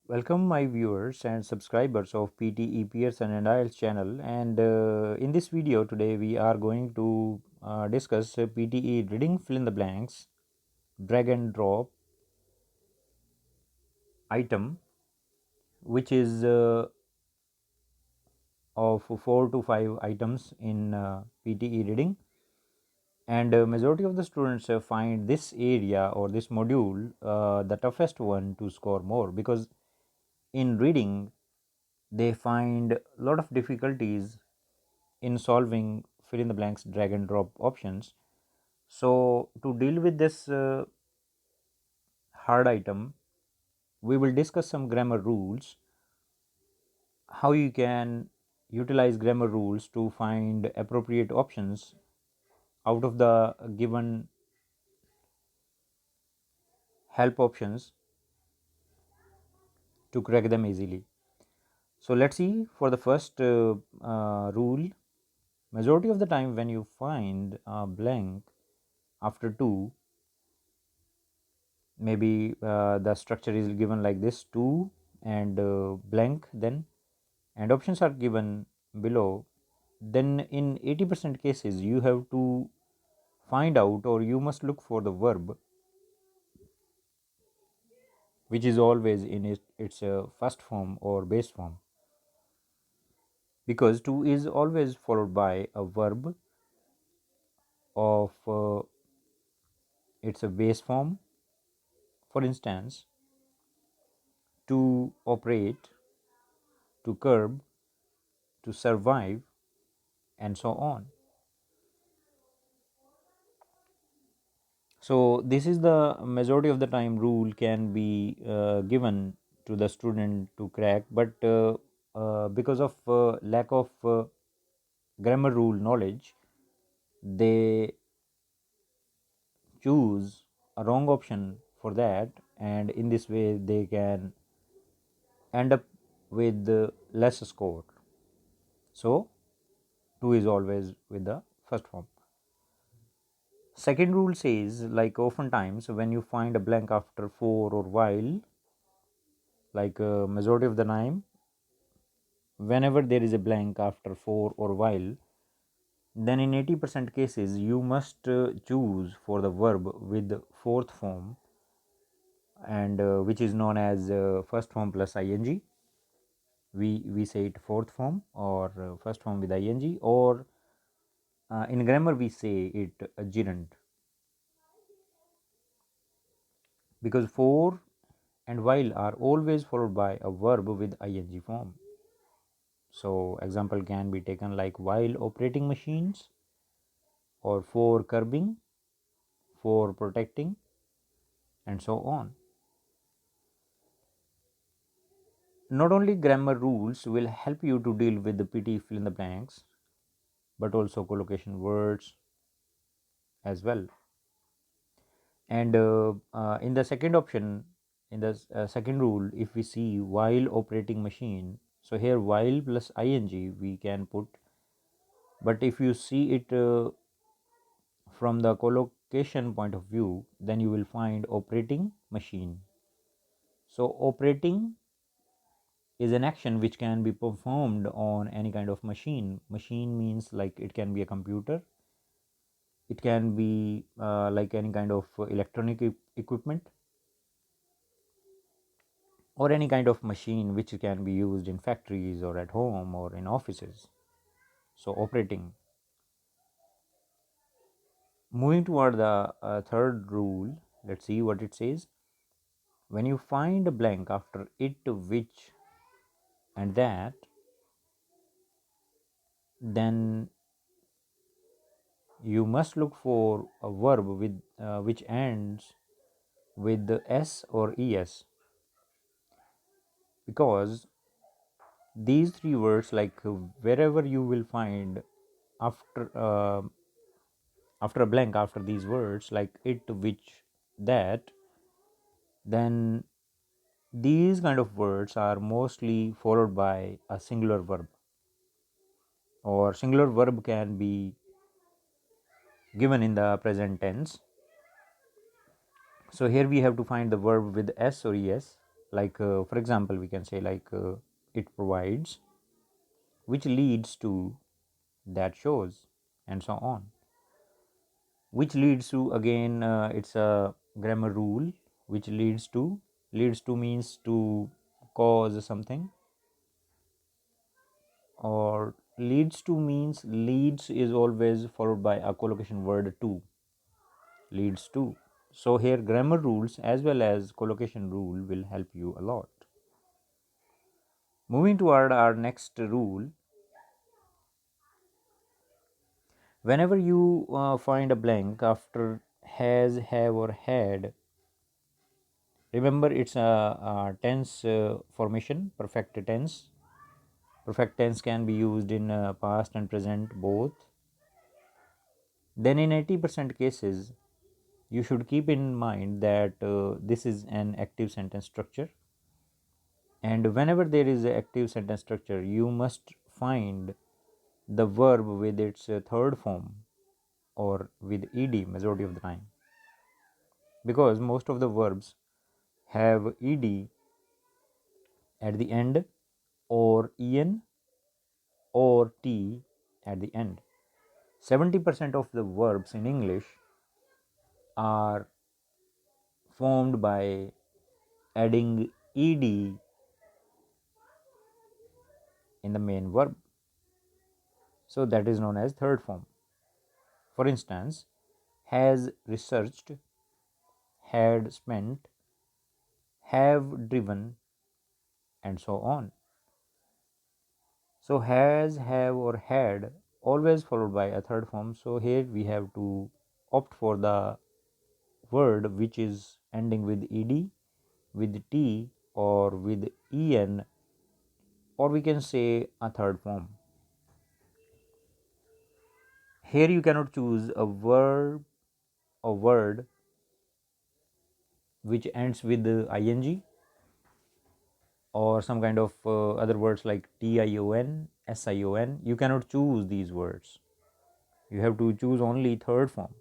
Welcome my viewers and subscribers of PTE Pearson and IELTS channel, and in this video today we are going to discuss PTE reading fill in the blanks drag and drop item, which is of 4 to 5 items in PTE reading, and majority of the students find this area or this module the toughest one to score more, because in reading they find a lot of difficulties in solving fill in the blanks drag and drop options. So to deal with this hard item, we will discuss some grammar rules, how you can utilize grammar rules to find appropriate options out of the given help options to crack them easily. So let's see. For the first rule, majority of the time when you find a blank after 2, maybe the structure is given like this: 2 and blank, then and options are given below, then in 80% cases you have to find out, or you must look for the verb which is always in its first form or base form, because 2 is always followed by a verb of its a base form. For instance, to operate, to curb, to survive, and so on. So this is the majority of the time rule can be given to the student to crack, but because of lack of grammar rule knowledge, they choose a wrong option for that, and in this way they can end up with less score. So 2 is always with the first form. Second rule says, like oftentimes when you find a blank after 4 or while, like majority of the time whenever there is a blank after 4 or while, then in 80% cases you must choose for the verb with fourth form, and which is known as first form plus ing. We say it fourth form, or first form with ing, or in grammar we say it a gerund, because for and while are always followed by a verb with ing form. So example can be taken like while operating machines, or for curbing, for protecting, and so on. Not only grammar rules will help you to deal with the PT fill in the blanks, but also collocation words as well. And in the second option, in the second rule, if we see while operating machine, so here while plus ing we can put, but if you see it from the collocation point of view, then you will find operating machine. So operating is an action which can be performed on any kind of machine. Machine means like it can be a computer, it can be like any kind of electronic equipment, or any kind of machine which can be used in factories or at home or in offices. So operating. Moving toward the third rule, let's see what it says. When you find a blank after it, which, and that, then you must look for a verb with which ends with the s or es, because these three words, like wherever you will find after after a blank after these words like it, which, that, then these kind of words are mostly followed by a singular verb, or singular verb can be given in the present tense. So here we have to find the verb with s or es, like for example we can say like it provides, which leads to, that shows, and so on. Which leads to, again it's a grammar rule. Which leads to means to cause something, or leads to means leads is always followed by a collocation word to, leads to. So here grammar rules as well as collocation rule will help you a lot. Moving toward our next rule, whenever you find a blank after has, have, or had, remember it's a tense formation, perfect tense. Perfect tense can be used in past and present both. Then in 80% cases, you should keep in mind that this is an active sentence structure, and whenever there is an active sentence structure, you must find the verb with its third form or with ed majority of the time, because most of the verbs have ed at the end or en or t at the end. 70% of the verbs in English are formed by adding ed in the main verb. So that is known as third form. For instance, has researched, had spent, have driven, and so on. So has, have, or had always followed by a third form. So here we have to opt for the word which is ending with ed, with t, or with en, or we can say a third form. Here you cannot choose a verb or word which ends with ing or some kind of other words like tion, sion. You cannot choose these words. You have to choose only third form.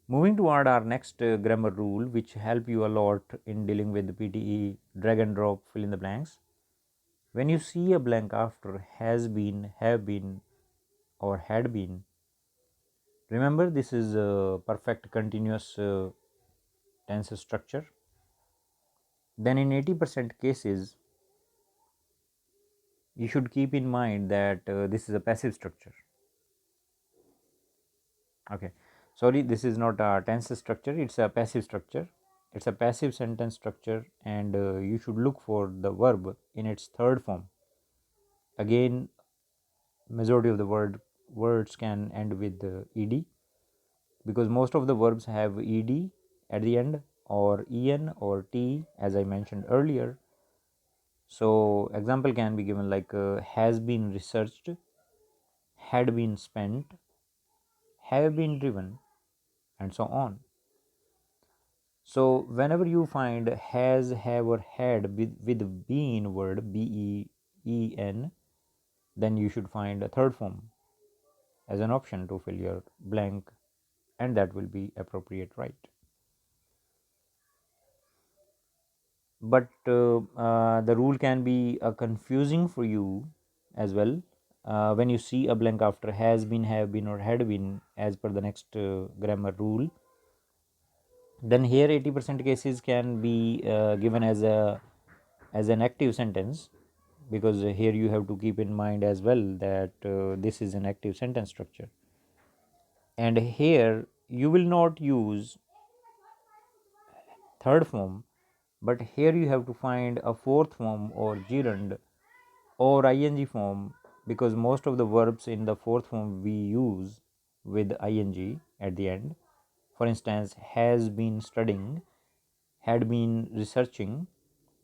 Moving toward our next grammar rule, which help you a lot in dealing with the PTE drag and drop fill in the blanks. When you see a blank after has been, have been, or had been, remember this is a perfect continuous tense structure. Then in 80% cases, you should keep in mind that this is a passive structure. Okay, sorry, this is not a tense structure, it's a passive structure. It's a passive sentence structure, and you should look for the verb in its third form. Again, majority of the words can end with ed, because most of the verbs have ed at the end or en or t, as I mentioned earlier. So example can be given like has been researched, had been spent, have been driven, and so on. So whenever you find has, have, or had with been word, ben, then you should find a third form as an option to fill your blank, and that will be appropriate, right? But the rule can be confusing for you as well when you see a blank after has been, have been, or had been as per the next grammar rule. Then here 80% cases can be given as an active sentence, because here you have to keep in mind as well that this is an active sentence structure, and here you will not use third form, but here you have to find a fourth form or gerund or ing form, because most of the verbs in the fourth form we use with ing at the end. For instance, has been studying, had been researching,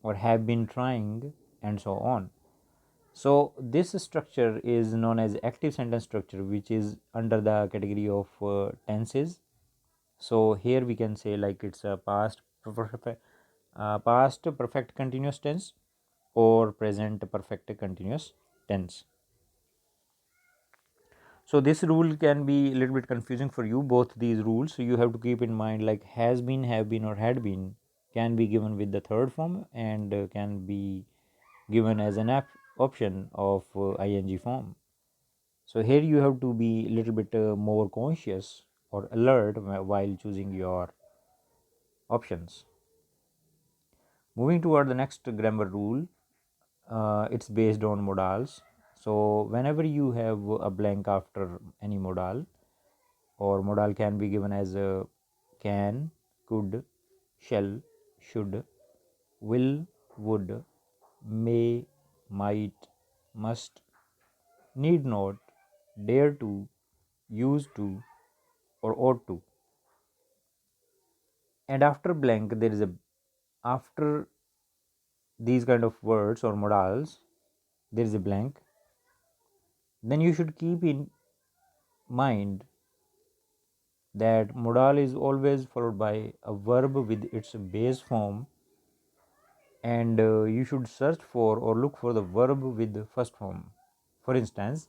or have been trying, and so on. So this structure is known as active sentence structure, which is under the category of tenses. So here we can say like it's a past perfect continuous tense or present perfect continuous tense. So this rule can be a little bit confusing for you, both these rules. So you have to keep in mind like has been, have been, or had been. can be given with the third form and can be given as an option of ing form. So here you have to be a little bit more conscious or alert while choosing your options. Moving toward the next grammar rule, it's based on modals. So whenever you have a blank after any modal, or modal can be given as a can, could, shall, should, will, would, may, might, must, need not, dare to, used to, or ought to. And after blank, there is a after these kind of words or modals, there is a blank. Then you should keep in mind that modal is always followed by a verb with its base form, and you should search for or look for the verb with the first form. For instance,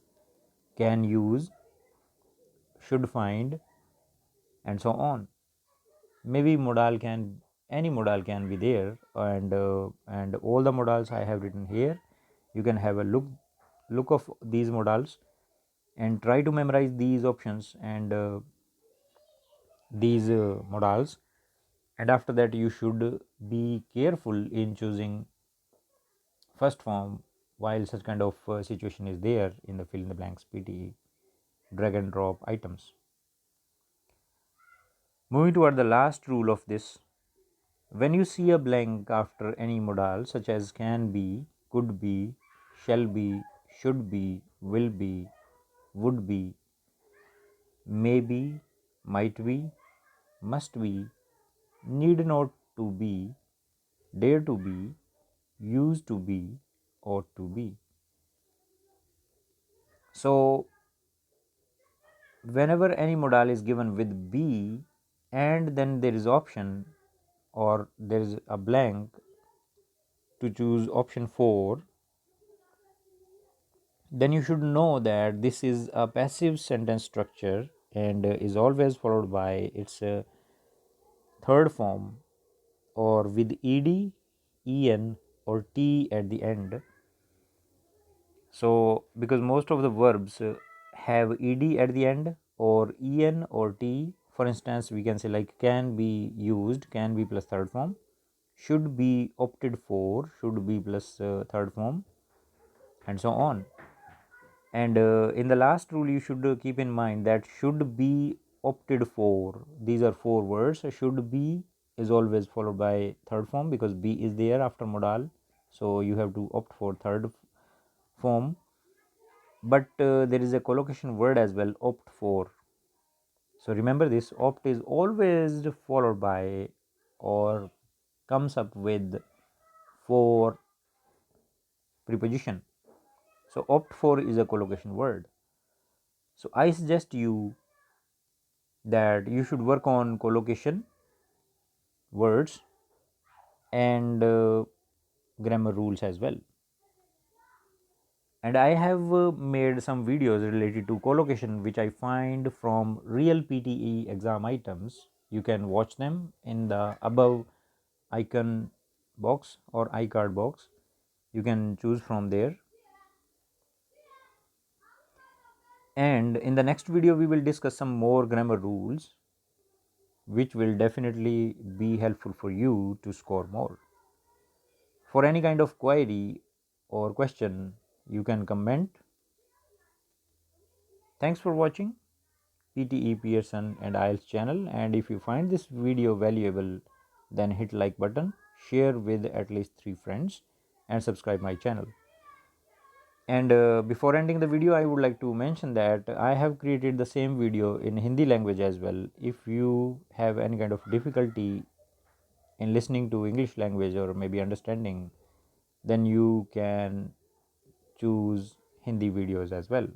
can, use, should, find, and so on. Maybe modal can, any modal can be there, and all the modals I have written here. You can have a look of these modals and try to memorize these options and these modals, and after that you should be careful in choosing first form while such kind of situation is there in the fill in the blanks PTE drag and drop items. Moving toward the last rule of this, when you see a blank after any modal such as can be, could be, shall be, should be, will be, would be, may be, might be, must be, need not to be, dare to be, used to be, ought to be. So whenever any modal is given with be and then there is option or there is a blank to choose option 4, then you should know that this is a passive sentence structure and is always followed by its third form or with ed, en, or t at the end. So because most of the verbs have ed at the end or en or t. For instance, we can say like can be used, can be plus third form, should be opted for, should be plus third form, and so on. And in the last rule you should keep in mind that should be opted for, these are 4 words. Should be is always followed by third form because be is there after modal, so you have to opt for third form. But there is a collocation word as well, opt for. So remember this, opt is always followed by or comes up with for preposition. So opt for is a collocation word. So I suggest you that you should work on collocation words and grammar rules as well. And I have made some videos related to collocation which I find from real PTE exam items. You can watch them in the above icon box or iCard box. You can choose from there. And in the next video we will discuss some more grammar rules which will definitely be helpful for you to score more. For any kind of query or question, you can comment. Thanks for watching PTE Pearson and IELTS channel, and if you find this video valuable, then hit like button, share with at least 3 friends, and subscribe my channel. And before ending the video, I would like to mention that I have created the same video in Hindi language as well. If you have any kind of difficulty in listening to English language or maybe understanding, then you can choose Hindi videos as well.